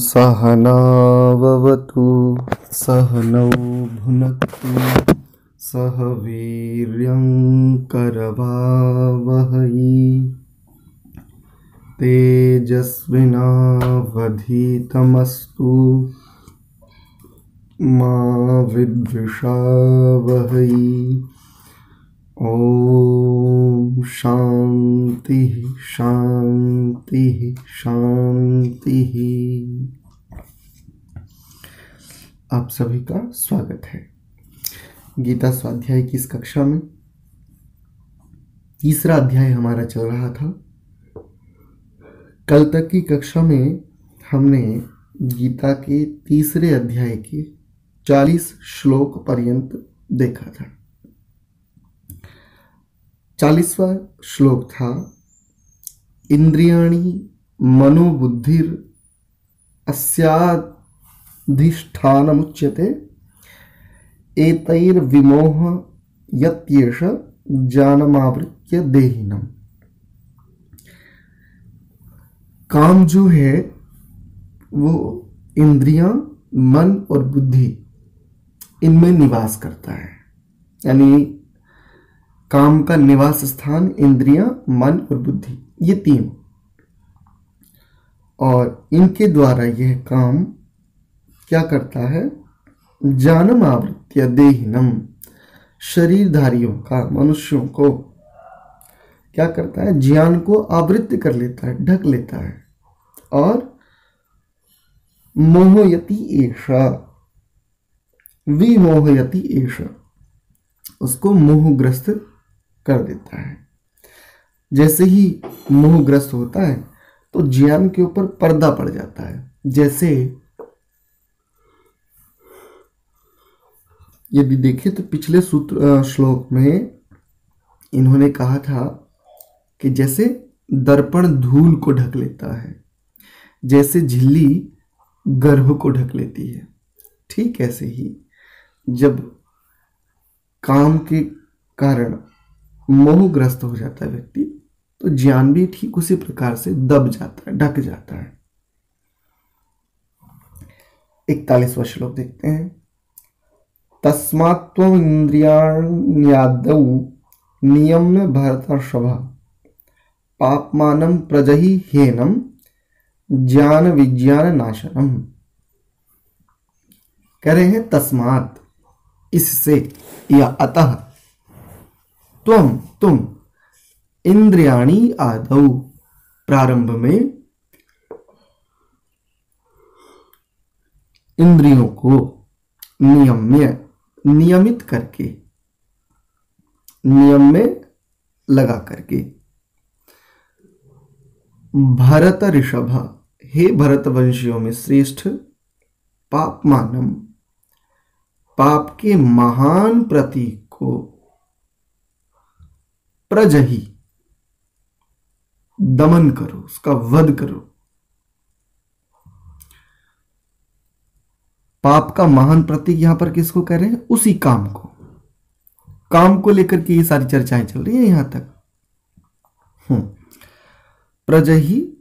सहनाववतु सहनौ भुनक्तु सह वीर्यं करवावहै तेजस्विनावधीतमस्तु मा विद्विषावहै। ओम शांति शांति शांति। आप सभी का स्वागत है। गीता स्वाध्याय की इस कक्षा में तीसरा अध्याय हमारा चल रहा था। कल तक की कक्षा में हमने गीता के तीसरे अध्याय के 40 श्लोक पर्यंत देखा था। 40वां श्लोक था इंद्रियाणि मनोबुद्धिर अस्याधिष्ठानमुच्यते एतैर्विमोह यत्येष ज्ञानमावृत्य देहिनम्। काम जो है वो इंद्रियां, मन और बुद्धि इनमें निवास करता है। यानी काम का निवास स्थान इंद्रियां, मन और बुद्धि, ये तीन, और इनके द्वारा यह काम क्या करता है? ज्ञानम आवृत्य देहिनम, शरीरधारियों का, मनुष्यों को क्या करता है? ज्ञान को आवृत्त कर लेता है, ढक लेता है। और मोहयति एषा, विमोहयति एषा, उसको मोहग्रस्त कर देता है। जैसे ही मोहग्रस्त होता है तो ज्ञान के ऊपर पर्दा पड़ जाता है। जैसे यदि देखें तो पिछले श्लोक में इन्होंने कहा था कि जैसे दर्पण धूल को ढक लेता है, जैसे झिल्ली गर्भ को ढक लेती है, ठीक ऐसे ही जब काम के कारण मोहग्रस्त हो जाता है व्यक्ति, तो ज्ञान भी ठीक उसी प्रकार से दब जाता है, ढक जाता है। 41वां श्लोक देखते हैं। तस्मात् इंद्रियाण्यादौ नियम्य भरतर्षभ पापमानं प्रजहि ह्येनं ज्ञान विज्ञान नाशनम। कह रहे हैं तस्मात्, इससे या अतः, तुम इंद्रियाणि आदौ, प्रारंभ में इंद्रियों को नियम्य, नियमित करके, नियम में लगा करके, भरत ऋषभ, हे भरत वंशियों में श्रेष्ठ, पापमानम, पाप के महान प्रतीक को, प्रजहि, दमन करो, उसका वध करो। पाप का महान प्रतीक यहां पर किसको कह रहे हैं? उसी काम को, काम को लेकर के ये सारी चर्चाएं चल रही हैं यहां तक। प्रजहि,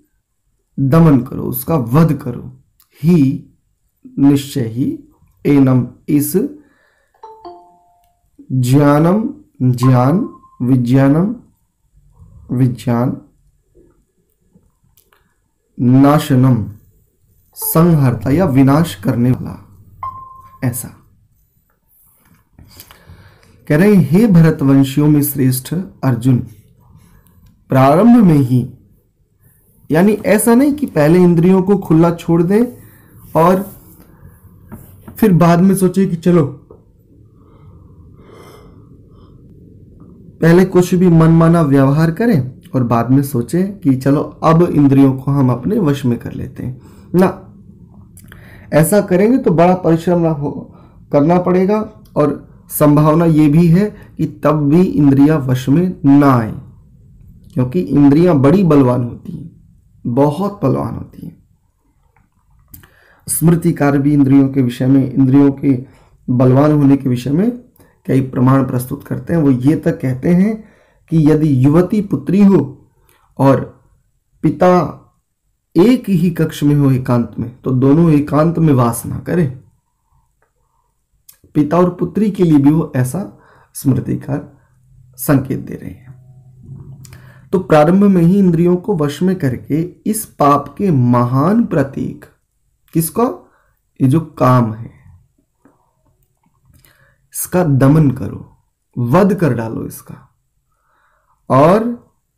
दमन करो, उसका वध करो। ही, निश्चय ही, एनम, इस, ज्ञानम, ज्ञान, विज्ञानम, विज्ञान, नाशनम, संहर्ता या विनाश करने वाला, ऐसा कह रहे हैं। हे भरतवंशियों में श्रेष्ठ अर्जुन, प्रारंभ में ही, यानी ऐसा नहीं कि पहले इंद्रियों को खुला छोड़ दें और फिर बाद में सोचे कि चलो पहले कुछ भी मनमाना व्यवहार करें और बाद में सोचे कि चलो अब इंद्रियों को हम अपने वश में कर लेते हैं ना। ऐसा करेंगे तो बड़ा परिश्रम करना पड़ेगा और संभावना ये भी है कि तब भी इंद्रियां वश में ना आए, क्योंकि इंद्रियां बड़ी बलवान होती हैं, बहुत बलवान होती हैं। स्मृतिकार भी इंद्रियों के विषय में, इंद्रियों के बलवान होने के विषय में कई प्रमाण प्रस्तुत करते हैं। वो ये तक कहते हैं कि यदि युवती पुत्री हो और पिता एक ही कक्ष में हो एकांत में, तो दोनों एकांत में वास ना करें। पिता और पुत्री के लिए भी वो ऐसा स्मृतिकार संकेत दे रहे हैं। तो प्रारंभ में ही इंद्रियों को वश में करके इस पाप के महान प्रतीक, किसका? ये जो काम है, इसका दमन करो, वध कर डालो इसका। और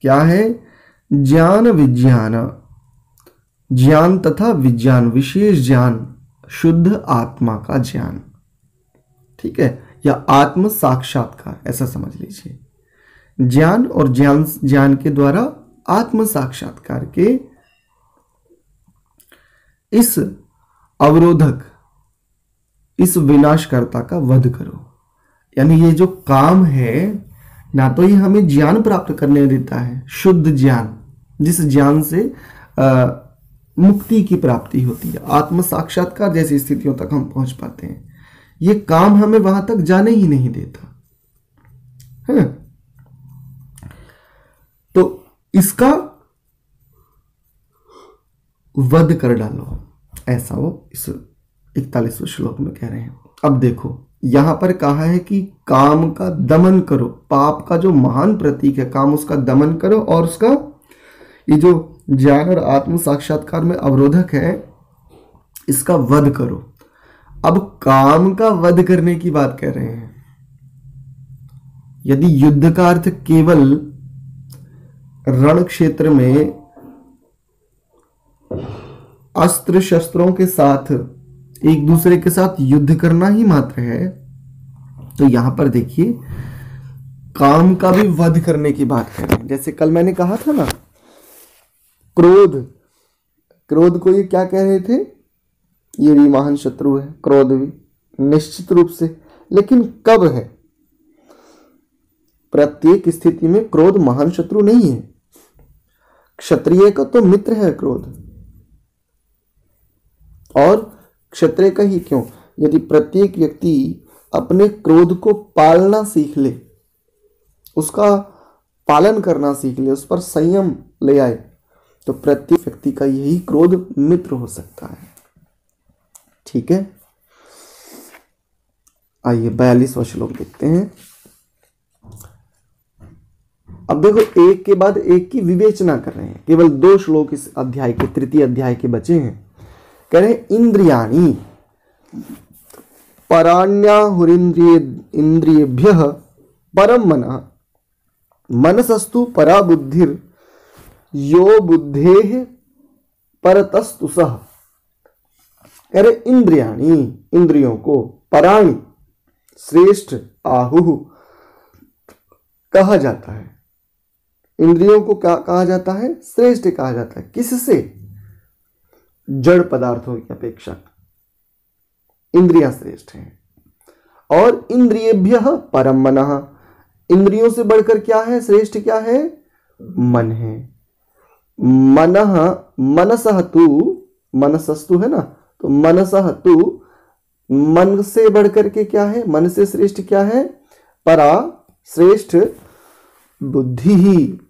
क्या है? ज्ञान विज्ञान, ज्ञान तथा विज्ञान, विशेष ज्ञान, शुद्ध आत्मा का ज्ञान, ठीक है, या आत्म साक्षात्कार ऐसा समझ लीजिए। ज्ञान और ज्ञान के द्वारा आत्म साक्षात्कार के इस अवरोधक, इस विनाशकर्ता का वध करो। यानी ये जो काम है ना, तो ये हमें ज्ञान प्राप्त करने देता है, शुद्ध ज्ञान, जिस ज्ञान से मुक्ति की प्राप्ति होती है, आत्म साक्षात्कार जैसी स्थितियों तक हम पहुंच पाते हैं। ये काम हमें वहां तक जाने ही नहीं देता है। तो इसका वध कर डालो, ऐसा वो इस 41वें श्लोक में कह रहे हैं। अब देखो यहां पर कहा है कि काम का दमन करो, पाप का जो महान प्रतीक है काम, उसका दमन करो, और उसका ये जो ज्ञान और आत्म साक्षात्कार में अवरोधक है, इसका वध करो। अब काम का वध करने की बात कर रहे हैं। यदि युद्ध का अर्थ केवल रण क्षेत्र में अस्त्र शस्त्रों के साथ एक दूसरे के साथ युद्ध करना ही मात्र है, तो यहां पर देखिए काम का भी वध करने की बात कर रहे हैं। जैसे कल मैंने कहा था ना, क्रोध, क्रोध को ये क्या कह रहे थे? ये भी महान शत्रु है, क्रोध भी निश्चित रूप से। लेकिन कब है? प्रत्येक स्थिति में क्रोध महान शत्रु नहीं है। क्षत्रिय का तो मित्र है क्रोध, और क्षत्रिय का ही क्यों, यदि प्रत्येक व्यक्ति अपने क्रोध को पालना सीख ले, उसका पालन करना सीख ले, उस पर संयम ले आए, तो प्रत्येक व्यक्ति का यही क्रोध मित्र हो सकता है। ठीक है, आइए 42वां श्लोक देखते हैं। अब देखो एक के बाद एक की विवेचना कर रहे हैं। केवल 2 श्लोक इस अध्याय के, तृतीय अध्याय के बचे हैं। कह रहे इंद्रियाणि पराण्याहुरिन्द्रियेभ्यः परम मनः मनसस्तु परा बुद्धिर यो बुद्धेः परतस्तु सः। कह रहे इंद्रियाणि, इंद्रियों को, पराणि श्रेष्ठ, आहुः कहा जाता है। इंद्रियों को क्या कहा जाता है? श्रेष्ठ कहा जाता है। किससे? जड़ पदार्थों की अपेक्षा इंद्रियां श्रेष्ठ हैं। और इंद्रियेभ्यः परम मनः, इंद्रियों से बढ़कर क्या है? श्रेष्ठ क्या है? मन है। मनः मनसः तु, मनसस्तु है ना, तो मनसः तु, मन से बढ़कर के क्या है? मन से श्रेष्ठ क्या है? परा, श्रेष्ठ बुद्धि ही,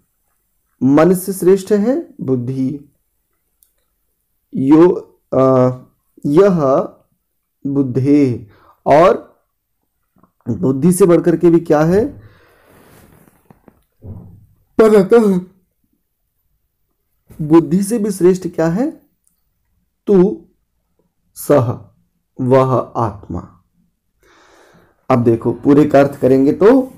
मन से श्रेष्ठ है बुद्धि। यो यह बुद्धे, और बुद्धि से बढ़कर के भी क्या है? परतः, बुद्धि से भी श्रेष्ठ क्या है? तू सह, वह आत्मा। अब देखो पूरे का अर्थ करेंगे तो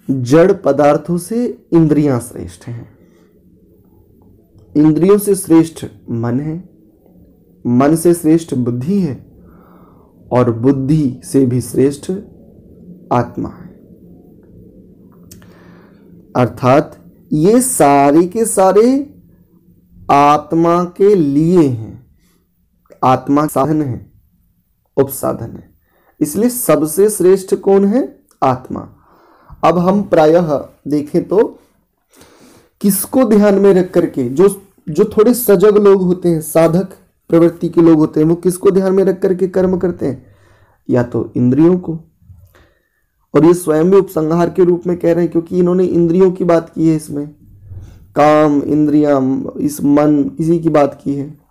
जड़ पदार्थों से इंद्रियां श्रेष्ठ हैं, इंद्रियों से श्रेष्ठ मन है, मन से श्रेष्ठ बुद्धि है, और बुद्धि से भी श्रेष्ठ आत्मा है। अर्थात ये सारे के सारे आत्मा के लिए हैं, आत्मा साधन है, उपसाधन है, इसलिए सबसे श्रेष्ठ कौन है? आत्मा। अब हम प्रायः देखें तो किसको ध्यान में रख करके, जो थोड़े सजग लोग होते हैं, साधक प्रवृत्ति के लोग होते हैं, वो किसको ध्यान में रख करके कर्म करते हैं? या तो इंद्रियों को, और ये स्वयं भी उपसंहार के रूप में कह रहे हैं, क्योंकि इन्होंने इंद्रियों की बात की है इसमें, काम, इंद्रियां, इस मन, इसी की बात की है।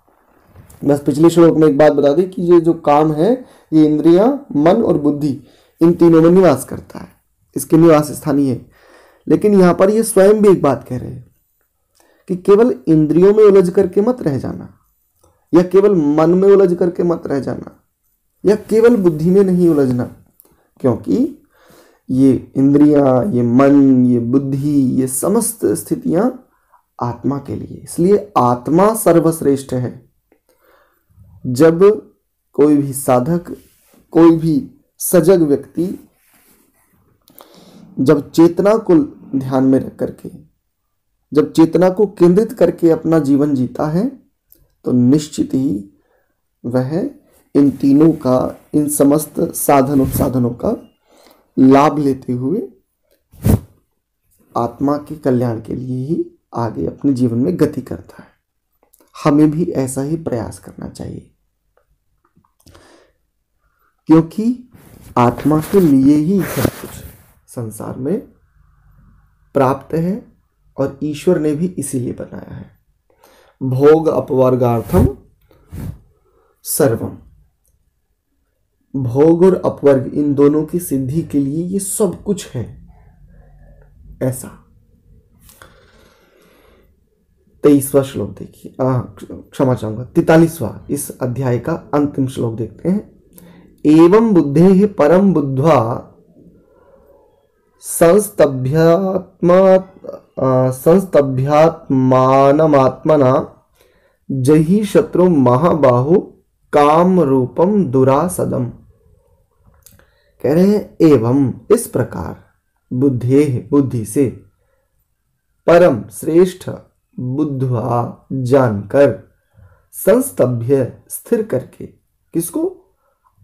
बस पिछले श्लोक में एक बात बता दी कि ये जो काम है ये इंद्रियां, मन और बुद्धि, इन तीनों में निवास करता है, इसके निवास स्थानीय है। लेकिन यहां पर ये स्वयं भी एक बात कह रहे हैं कि केवल इंद्रियों में उलझ करके मत रह जाना, या केवल मन में उलझ करके मत रह जाना, या केवल बुद्धि में नहीं उलझना, क्योंकि ये इंद्रियां, ये मन, ये बुद्धि, ये समस्त स्थितियां आत्मा के लिए, इसलिए आत्मा सर्वश्रेष्ठ है। जब कोई भी साधक, कोई भी सजग व्यक्ति जब चेतना को ध्यान में रख करके, जब चेतना को केंद्रित करके अपना जीवन जीता है, तो निश्चित ही वह इन तीनों का, इन समस्त साधन उपसाधनों का लाभ लेते हुए आत्मा के कल्याण के लिए ही आगे अपने जीवन में गति करता है। हमें भी ऐसा ही प्रयास करना चाहिए, क्योंकि आत्मा के लिए ही सब कुछ संसार में प्राप्त है और ईश्वर ने भी इसीलिए बनाया है। भोग अपवर्गार्थम सर्वम, भोग और अपवर्ग इन दोनों की सिद्धि के लिए ये सब कुछ है। ऐसा 23वां श्लोक देखिए, क्षमा चाहूंगा 43वां इस अध्याय का अंतिम श्लोक देखते हैं। एवं बुद्धेः परम बुद्ध्वा संस्तभ्यात्मानमात्मना जहि शत्रु महाबाहु काम रूपम दुरासदम। कह रहे हैं एवं इस प्रकार बुद्धेः बुद्धि से, परम श्रेष्ठ बुद्ध्वा जानकर, संस्तभ्य स्थिर करके, किसको?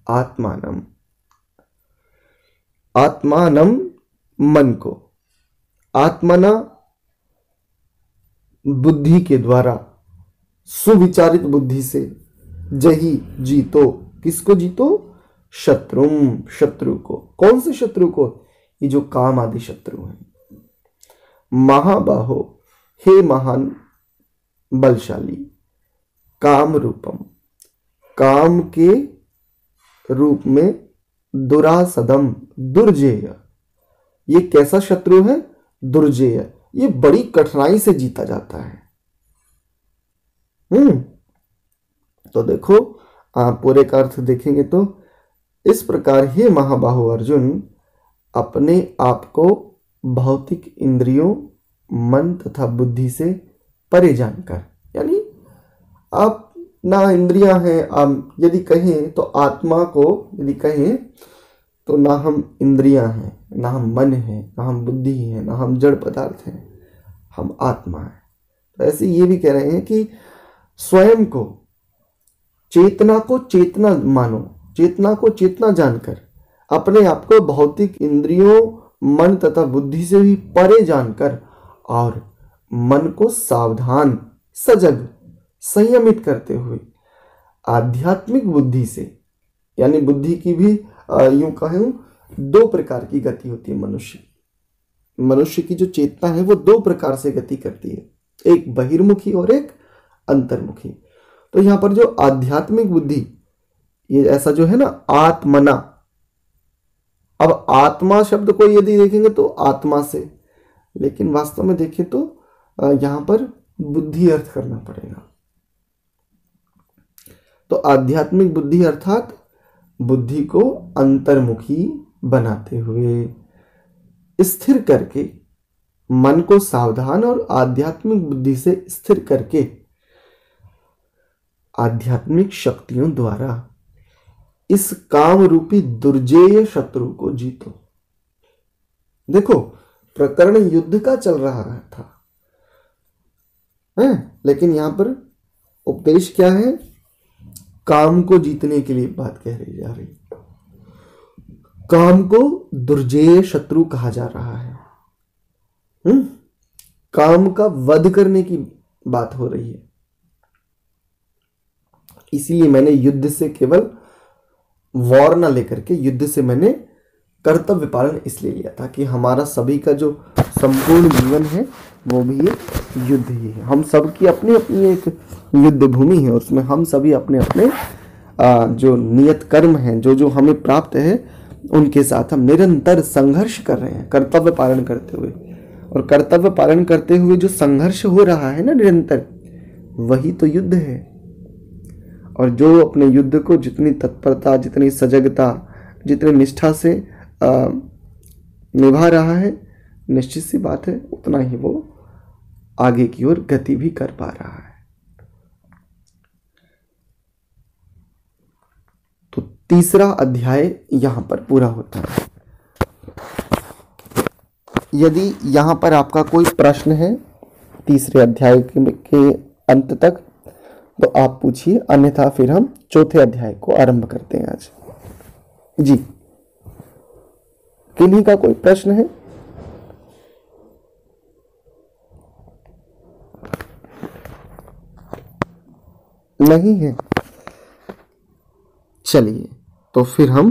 आत्मानम, आत्मानम मन को, आत्मना बुद्धि के द्वारा, सुविचारित बुद्धि से, जही जीतो, किसको जीतो? शत्रुम, शत्रु को। कौन से शत्रु को? ये जो काम आदि शत्रु हैं। महाबाहो, हे महान बलशाली, काम रूपम, काम के रूप में, दुरासदम, दुर्जेय। ये कैसा शत्रु है? दुर्जेय, ये बड़ी कठिनाई से जीता जाता है। तो देखो, आप पूरे का अर्थ देखेंगे तो इस प्रकार हे महाबाहु अर्जुन, अपने आप को भौतिक इंद्रियों, मन तथा बुद्धि से परे जानकर, यानी आप ना इंद्रियां हैं, आप यदि कहें तो आत्मा को, यदि कहें तो ना हम इंद्रियां हैं, ना हम मन हैं, ना हम बुद्धि हैं, ना हम जड़ पदार्थ हैं, हम आत्मा हैं। तो ऐसे ये भी कह रहे हैं कि स्वयं को, चेतना को चेतना मानो, चेतना को चेतना जानकर, अपने आप को भौतिक इंद्रियों, मन तथा बुद्धि से भी परे जानकर, और मन को सावधान, सजग, संयमित करते हुए आध्यात्मिक बुद्धि से, यानी बुद्धि की भी यूं कहूं दो प्रकार की गति होती है। मनुष्य की जो चेतना है वो दो प्रकार से गति करती है, एक बहिर्मुखी और एक अंतर्मुखी। तो यहां पर जो आध्यात्मिक बुद्धि, ये ऐसा जो है ना, आत्मना, अब आत्मा शब्द को यदि देखेंगे तो आत्मा से, लेकिन वास्तव में देखें तो यहां पर बुद्धि अर्थ करना पड़ेगा। तो आध्यात्मिक बुद्धि अर्थात बुद्धि को अंतर्मुखी बनाते हुए, स्थिर करके, मन को सावधान और आध्यात्मिक बुद्धि से स्थिर करके, आध्यात्मिक शक्तियों द्वारा इस काम रूपी दुर्जेय शत्रु को जीतो। देखो, प्रकरण युद्ध का चल रहा था है? लेकिन यहां पर उपदेश क्या है? काम को जीतने के लिए बात कह रही जा रही। काम को दुर्जेय शत्रु कहा जा रहा है। काम का वध करने की बात हो रही है। इसीलिए मैंने युद्ध से केवल वॉर ना लेकर के, युद्ध से मैंने कर्तव्य पालन इसलिए लिया था कि हमारा सभी का जो संपूर्ण जीवन है वो भी एक युद्ध ही है। हम सब की अपनी अपनी एक युद्ध भूमि है और उसमें हम सभी अपने अपने जो नियत कर्म हैं, जो जो हमें प्राप्त है, उनके साथ हम निरंतर संघर्ष कर रहे हैं कर्तव्य पालन करते हुए। और कर्तव्य पालन करते हुए जो संघर्ष हो रहा है ना निरंतर, वही तो युद्ध है। और जो अपने युद्ध को जितनी तत्परता, जितनी सजगता, जितनी निष्ठा से निभा रहा है, निश्चित सी बात है उतना ही वो आगे की ओर गति भी कर पा रहा है। तो तीसरा अध्याय यहां पर पूरा होता है। यदि यहां पर आपका कोई प्रश्न है तीसरे अध्याय के अंत तक तो आप पूछिए, अन्यथा फिर हम चौथे अध्याय को आरंभ करते हैं आज। जी, किन्हीं का कोई प्रश्न है? नहीं है? चलिए तो फिर हम